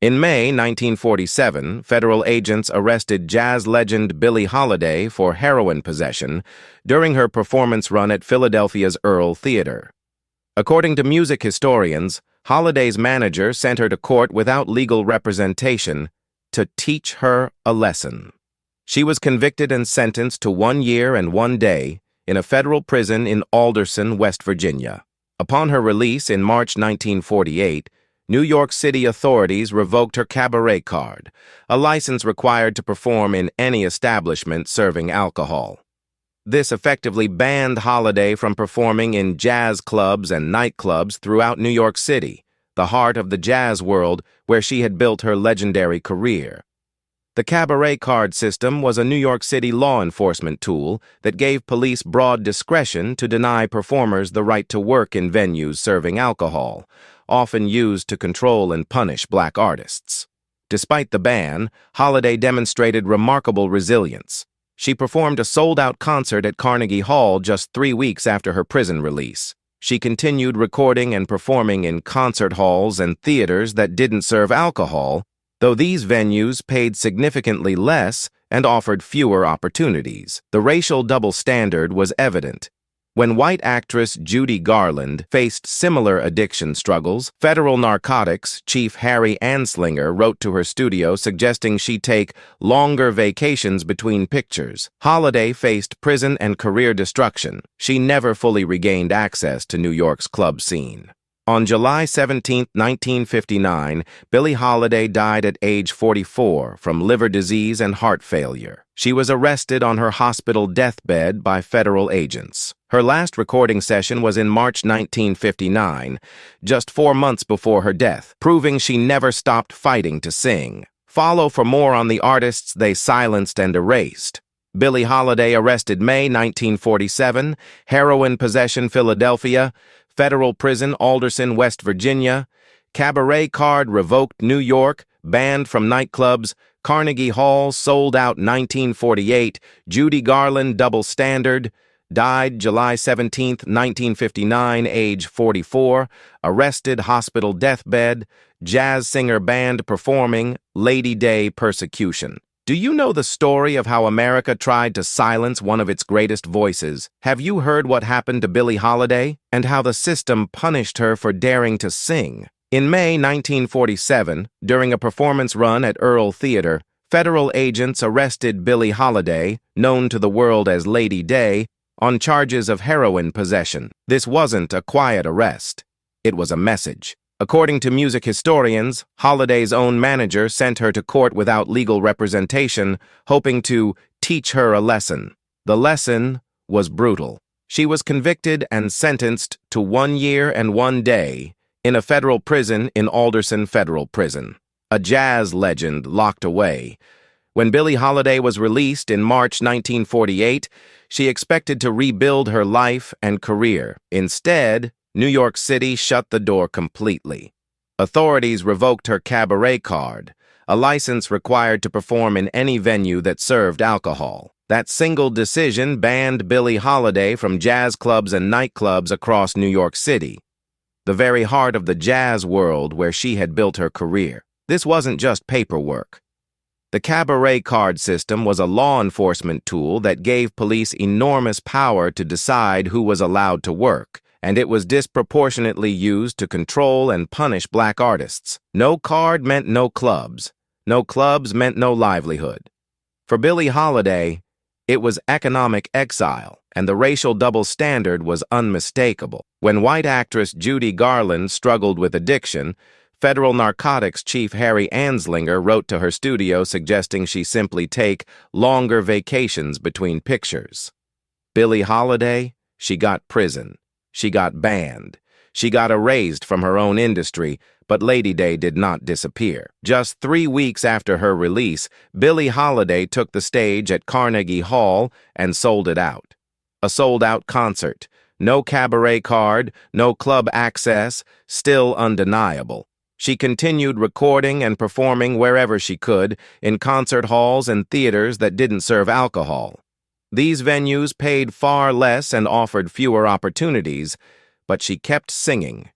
In May 1947, federal agents arrested jazz legend Billie Holiday for heroin possession during her performance run at Philadelphia's Earl Theater. According to music historians, Holiday's manager sent her to court without legal representation to teach her a lesson. She was convicted and sentenced to 1 year and 1 day in a federal prison in Alderson, West Virginia. Upon her release in March 1948, New York City authorities revoked her cabaret card, a license required to perform in any establishment serving alcohol. This effectively banned Holiday from performing in jazz clubs and nightclubs throughout New York City, the heart of the jazz world where she had built her legendary career. The cabaret card system was a New York City law enforcement tool that gave police broad discretion to deny performers the right to work in venues serving alcohol, often used to control and punish black artists. Despite the ban, Holiday demonstrated remarkable resilience. She performed a sold-out concert at Carnegie Hall just 3 weeks after her prison release. She continued recording and performing in concert halls and theaters that didn't serve alcohol, though these venues paid significantly less and offered fewer opportunities. The racial double standard was evident. When white actress Judy Garland faced similar addiction struggles, federal narcotics chief Harry Anslinger wrote to her studio suggesting she take longer vacations between pictures. Holiday faced prison and career destruction. She never fully regained access to New York's club scene. On July 17, 1959, Billie Holiday died at age 44 from liver disease and heart failure. She was arrested on her hospital deathbed by federal agents. Her last recording session was in March 1959, just 4 months before her death, proving she never stopped fighting to sing. Follow for more on the artists they silenced and erased. Billie Holiday arrested May 1947, heroin possession Philadelphia, federal prison Alderson, West Virginia, cabaret card revoked New York, banned from nightclubs, Carnegie Hall sold out 1948, Judy Garland double standard, died July 17, 1959, age 44, arrested hospital deathbed, jazz singer banned performing, Lady Day persecution. Do you know the story of how America tried to silence one of its greatest voices? Have you heard what happened to Billie Holiday and how the system punished her for daring to sing? In May 1947, during a performance run at Earl Theater, federal agents arrested Billie Holiday, known to the world as Lady Day, on charges of heroin possession. This wasn't a quiet arrest. It was a message. According to music historians, Holiday's own manager sent her to court without legal representation, hoping to teach her a lesson. The lesson was brutal. She was convicted and sentenced to 1 year and 1 day in a federal prison in Alderson Federal Prison. A jazz legend locked away. When Billie Holiday was released in March 1948, she expected to rebuild her life and career. Instead, New York City shut the door completely. Authorities revoked her cabaret card, a license required to perform in any venue that served alcohol. That single decision banned Billie Holiday from jazz clubs and nightclubs across New York City, the very heart of the jazz world where she had built her career. This wasn't just paperwork. The cabaret card system was a law enforcement tool that gave police enormous power to decide who was allowed to work, and it was disproportionately used to control and punish black artists. No card meant no clubs. No clubs meant no livelihood. For Billie Holiday, it was economic exile, and the racial double standard was unmistakable. When white actress Judy Garland struggled with addiction, federal narcotics chief Harry Anslinger wrote to her studio suggesting she simply take longer vacations between pictures. Billie Holiday, she got prison. She got banned. She got erased from her own industry, but Lady Day did not disappear. Just 3 weeks after her release, Billie Holiday took the stage at Carnegie Hall and sold it out. A sold-out concert. No cabaret card, no club access, still undeniable. She continued recording and performing wherever she could, in concert halls and theaters that didn't serve alcohol. These venues paid far less and offered fewer opportunities, but she kept singing,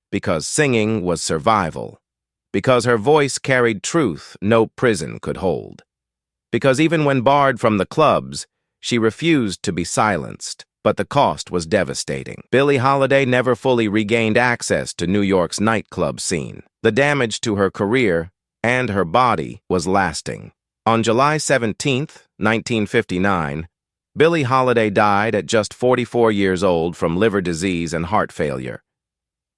because singing was survival. Because her voice carried truth no prison could hold. Because even when barred from the clubs, she refused to be silenced. But the cost was devastating. Billie Holiday never fully regained access to New York's nightclub scene. The damage to her career and her body was lasting. On July 17, 1959, Billie Holiday died at just 44 years old from liver disease and heart failure.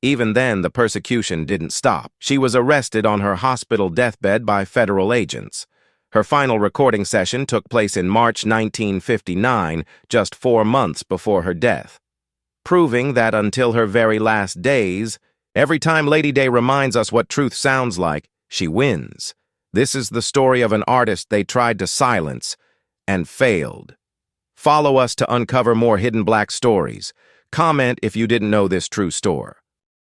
Even then, the persecution didn't stop. She was arrested on her hospital deathbed by federal agents. Her final recording session took place in March 1959, just 4 months before her death, proving that until her very last days, every time Lady Day reminds us what truth sounds like, she wins. This is the story of an artist they tried to silence and failed. Follow us to uncover more hidden Black stories. Comment if you didn't know this true story.